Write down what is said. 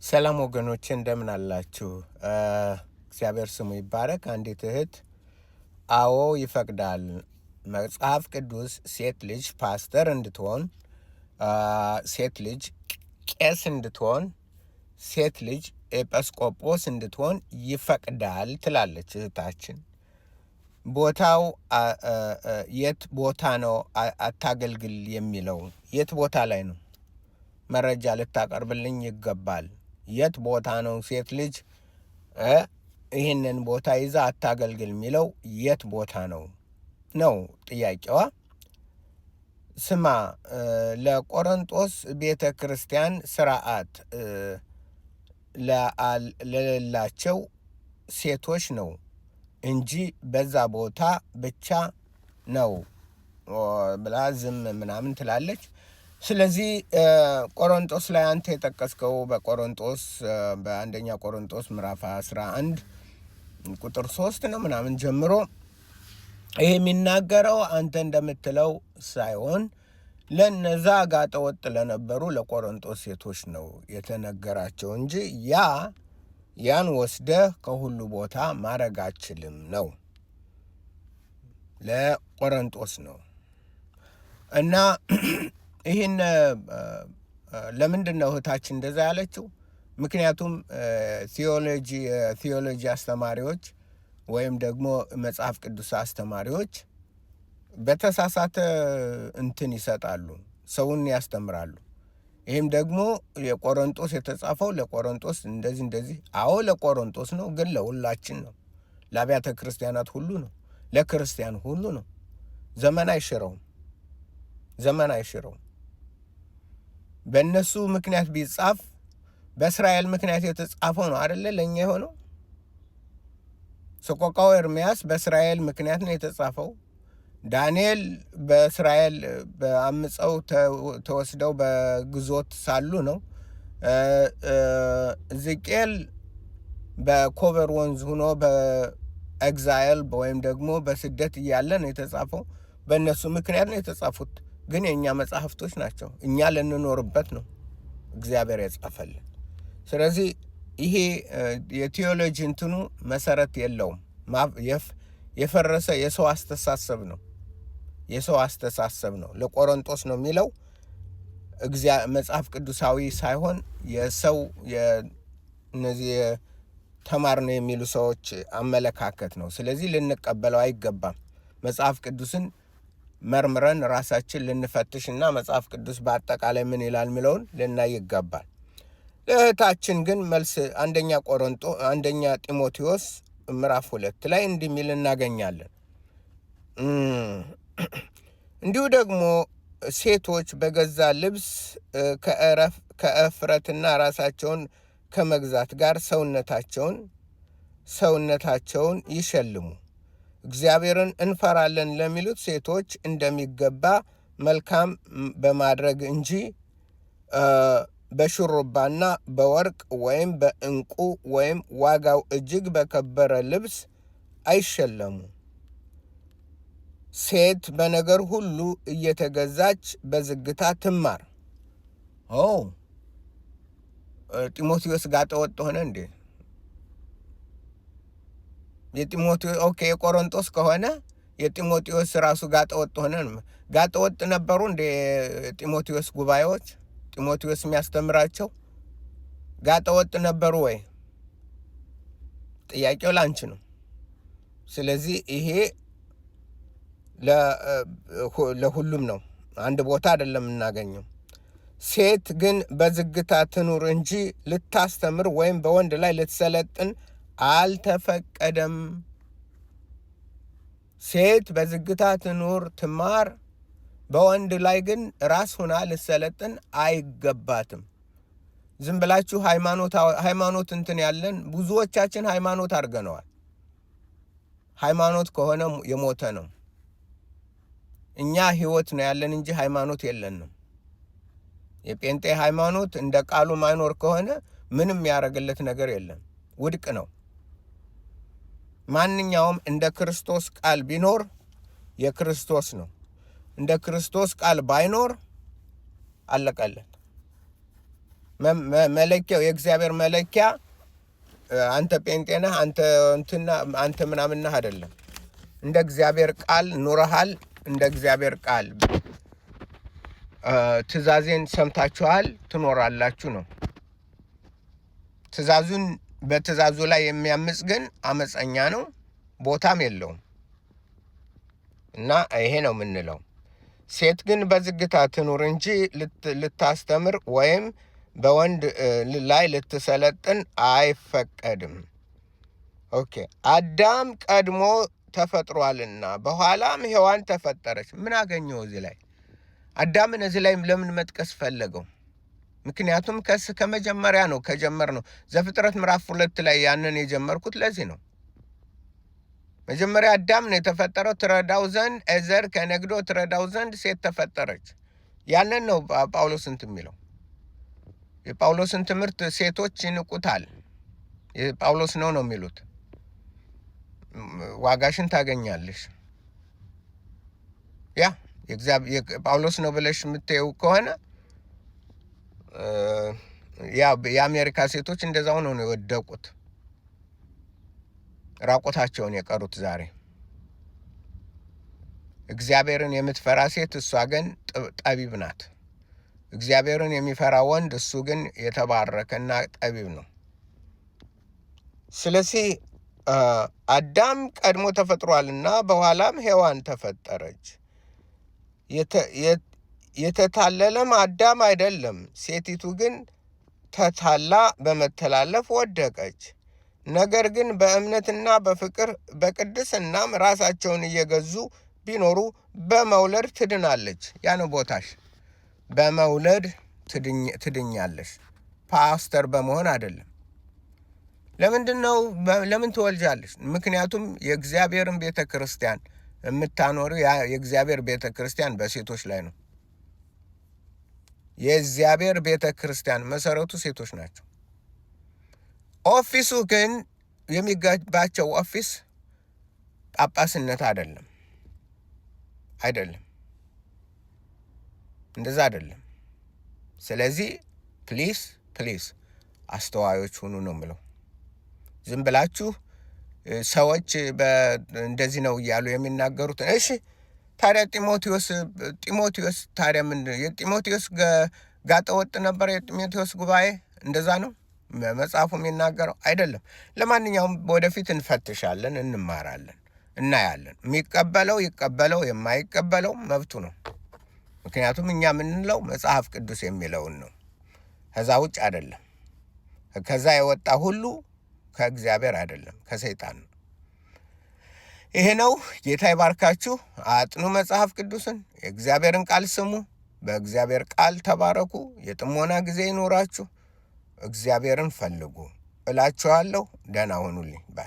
ሰላም ወገኖቼ እንደምን አላችሁ? እግዚአብሔር ስሙ ይባረክ። አንዲት እህት አዎ ይፈቅዳል መጽሐፍ ቅዱስ ሴት ልጅ ፓስተር እንድትሆን፣ ሴት ልጅ ቄስ እንድትሆን፣ ሴት ልጅ ኤጲስቆጶስ እንድትሆን ይፈቅዳል ትላለች እህታችን። ቦታው የት ቦታ ነው? አታገልግል የሚለው የት ቦታ ላይ ነው? መረጃ ልታቀርብልኝ ይገባል። የት ቦታ ነው ሴት ልጅ ይህንን ቦታ ይዛ አታገልግል የሚለው የት ቦታ ነው ነው ጥያቄዋ። ስማ፣ ለቆሮንጦስ ቤተ ክርስቲያን ስርዓት ለሌላቸው ሴቶች ነው እንጂ በዛ ቦታ ብቻ ነው ብላ ዝም ምናምን ትላለች። ስለዚህ ቆሮንጦስ ላይ አንተ የጠቀስከው በቆሮንጦስ በአንደኛ ቆሮንጦስ ምዕራፍ 11 ቁጥር 3 ነው ምናምን ጀምሮ ይሄ የሚናገረው አንተ እንደምትለው ሳይሆን ለነዛ ጋጠወጥ ለነበሩ ለቆሮንጦስ ሴቶች ነው የተነገራቸው እንጂ ያን ወስደህ ከሁሉ ቦታ ማድረግ አችልም ነው። ለቆሮንጦስ ነው። እና ይህን ለምንድን ነው እህታችን እንደዛ ያለችው? ምክንያቱም ቲዮሎጂ አስተማሪዎች ወይም ደግሞ መጽሐፍ ቅዱስ አስተማሪዎች በተሳሳተ እንትን ይሰጣሉ፣ ሰውን ያስተምራሉ። ይህም ደግሞ የቆሮንጦስ የተጻፈው ለቆሮንጦስ እንደዚህ። አዎ ለቆሮንጦስ ነው፣ ግን ለሁላችን ነው። ለአብያተ ክርስቲያናት ሁሉ ነው፣ ለክርስቲያን ሁሉ ነው። ዘመን አይሽረውም። በእነሱ ምክንያት ቢጻፍ በእስራኤል ምክንያት የተጻፈው ነው አይደለ? ለእኛ የሆነው ሰቆቃወ ኤርምያስ በእስራኤል ምክንያት ነው የተጻፈው። ዳንኤል በእስራኤል በአምፀው ተወስደው በግዞት ሳሉ ነው። ሕዝቅኤል በኮበር ወንዝ ሆኖ በኤግዛይል ወይም ደግሞ በስደት እያለ ነው የተጻፈው። በእነሱ ምክንያት ነው የተጻፉት። ግን የእኛ መጽሐፍቶች ናቸው። እኛ ልንኖርበት ነው እግዚአብሔር የጻፈልን። ስለዚህ ይሄ የቴዎሎጂ እንትኑ መሰረት የለውም። የፈረሰ የሰው አስተሳሰብ ነው። ለቆሮንጦስ ነው የሚለው መጽሐፍ ቅዱሳዊ ሳይሆን የሰው እነዚህ ተማር ነው የሚሉ ሰዎች አመለካከት ነው። ስለዚህ ልንቀበለው አይገባም። መጽሐፍ ቅዱስን መርምረን ራሳችን ልንፈትሽና መጽሐፍ ቅዱስ በአጠቃላይ ምን ይላል የሚለውን ልናይ ይገባል። ለእህታችን ግን መልስ አንደኛ ጢሞቴዎስ ምዕራፍ 2 ላይ እንዲህ የሚል እናገኛለን። እንዲሁ ደግሞ ሴቶች በገዛ ልብስ ከእፍረትና ራሳቸውን ከመግዛት ጋር ሰውነታቸውን ይሸልሙ፣ እግዚአብሔርን እንፈራለን ለሚሉት ሴቶች እንደሚገባ መልካም በማድረግ እንጂ በሹሩባና በወርቅ ወይም በዕንቁ ወይም ዋጋው እጅግ በከበረ ልብስ አይሸለሙ። ሴት በነገር ሁሉ እየተገዛች በዝግታ ትማር። ጢሞቴዎስ ጋጠወጥ ሆነ እንዴ? የቆሮንጦስ ከሆነ የጢሞቴዎስ ራሱ ጋጠወጥ ሆነ። ጋጠወጥ ነበሩ እንደ ጢሞቴዎስ ጉባኤዎች ጢሞቴዎስ የሚያስተምራቸው ጋጠወጥ ነበሩ ወይ? ጥያቄው ላንቺ ነው። ስለዚህ ይሄ ለሁሉም ነው፣ አንድ ቦታ አይደለም የምናገኘው። ሴት ግን በዝግታ ትኑር እንጂ ልታስተምር ወይም በወንድ ላይ ልትሰለጥን አልተፈቀደም። ሴት በዝግታ ትኑር ትማር፣ በወንድ ላይ ግን ራስ ሆና ልትሰለጥን አይገባትም። ዝም ብላችሁ ሃይማኖት እንትን ያለን ብዙዎቻችን ሃይማኖት አድርገነዋል። ሃይማኖት ከሆነ የሞተ ነው። እኛ ህይወት ነው ያለን እንጂ ሃይማኖት የለንም። የጴንጤ ሃይማኖት እንደ ቃሉ ማይኖር ከሆነ ምንም ያደረግለት ነገር የለም፣ ውድቅ ነው። ማንኛውም እንደ ክርስቶስ ቃል ቢኖር የክርስቶስ ነው። እንደ ክርስቶስ ቃል ባይኖር አለቀለት። መለኪያው የእግዚአብሔር መለኪያ አንተ ጴንጤ ነህ፣ አንተ እንትና አንተ ምናምን ነህ አይደለም። እንደ እግዚአብሔር ቃል ኑረሃል። እንደ እግዚአብሔር ቃል ትእዛዜን ሰምታችኋል ትኖራላችሁ ነው። በትእዛዙ ላይ የሚያምጽ ግን አመፀኛ ነው፣ ቦታም የለውም። እና ይሄ ነው የምንለው። ሴት ግን በዝግታ ትኑር እንጂ ልታስተምር ወይም በወንድ ላይ ልትሰለጥን አይፈቀድም። ኦኬ። አዳም ቀድሞ ተፈጥሯልና በኋላም ሔዋን ተፈጠረች። ምን አገኘው እዚህ ላይ? አዳምን እዚህ ላይ ለምን መጥቀስ ፈለገው? ምክንያቱም ከመጀመሪያ ነው ከጀመር ነው። ዘፍጥረት ምዕራፍ 2 ላይ ያንን የጀመርኩት ለዚህ ነው። መጀመሪያ አዳም ነው የተፈጠረው ትረዳው ዘንድ እዘር ከነግዶ ትረዳው ዘንድ ሴት ተፈጠረች። ያንን ነው ጳውሎስ እንትን የሚለው። የጳውሎስን ትምህርት ሴቶች ይንቁታል። የጳውሎስ ነው የሚሉት። ዋጋሽን ታገኛለሽ። ያ ጳውሎስ ነው ብለሽ የምትየው ከሆነ የአሜሪካ ሴቶች እንደዛው ነው የወደቁት፣ ራቆታቸውን የቀሩት ዛሬ። እግዚአብሔርን የምትፈራ ሴት እሷ ግን ጠቢብ ናት። እግዚአብሔርን የሚፈራ ወንድ እሱ ግን የተባረከና ጠቢብ ነው። ስለዚህ አዳም ቀድሞ ተፈጥሯልና በኋላም ሔዋን ተፈጠረች። የተታለለም አዳም አይደለም፣ ሴቲቱ ግን ተታላ በመተላለፍ ወደቀች። ነገር ግን በእምነትና በፍቅር በቅድስናም ራሳቸውን እየገዙ ቢኖሩ በመውለድ ትድናለች። ያን ቦታሽ በመውለድ ትድኛለሽ፣ ፓስተር በመሆን አይደለም። ለምንድን ነው ለምን ትወልጃለሽ? ምክንያቱም የእግዚአብሔርን ቤተ ክርስቲያን የምታኖሩ የእግዚአብሔር ቤተ ክርስቲያን በሴቶች ላይ ነው። የእግዚአብሔር ቤተ ክርስቲያን መሰረቱ ሴቶች ናቸው። ኦፊሱ ግን የሚገባቸው ኦፊስ ጳጳስነት አይደለም። እንደዛ አይደለም። ስለዚህ ፕሊስ አስተዋዮች ሁኑ ነው የምለው። ዝም ብላችሁ ሰዎች እንደዚህ ነው እያሉ የሚናገሩት። እሺ ታዲያ ጢሞቴዎስ ታዲያ የጢሞቴዎስ ጋጠወጥ ነበር? የጢሞቴዎስ ጉባኤ እንደዛ ነው መጽሐፉ የሚናገረው አይደለም። ለማንኛውም ወደፊት እንፈትሻለን፣ እንማራለን፣ እናያለን። የሚቀበለው ይቀበለው፣ የማይቀበለው መብቱ ነው። ምክንያቱም እኛ የምንለው መጽሐፍ ቅዱስ የሚለውን ነው፣ ከዛ ውጭ አይደለም። ከዛ የወጣ ሁሉ ከእግዚአብሔር አይደለም፣ ከሰይጣን ነው። ይሄ ነው። ጌታ ይባርካችሁ። አጥኑ መጽሐፍ ቅዱስን፣ የእግዚአብሔርን ቃል ስሙ፣ በእግዚአብሔር ቃል ተባረኩ። የጥሞና ጊዜ ይኖራችሁ። እግዚአብሔርን ፈልጉ እላችኋለሁ። ደህና ሁኑልኝ ባይ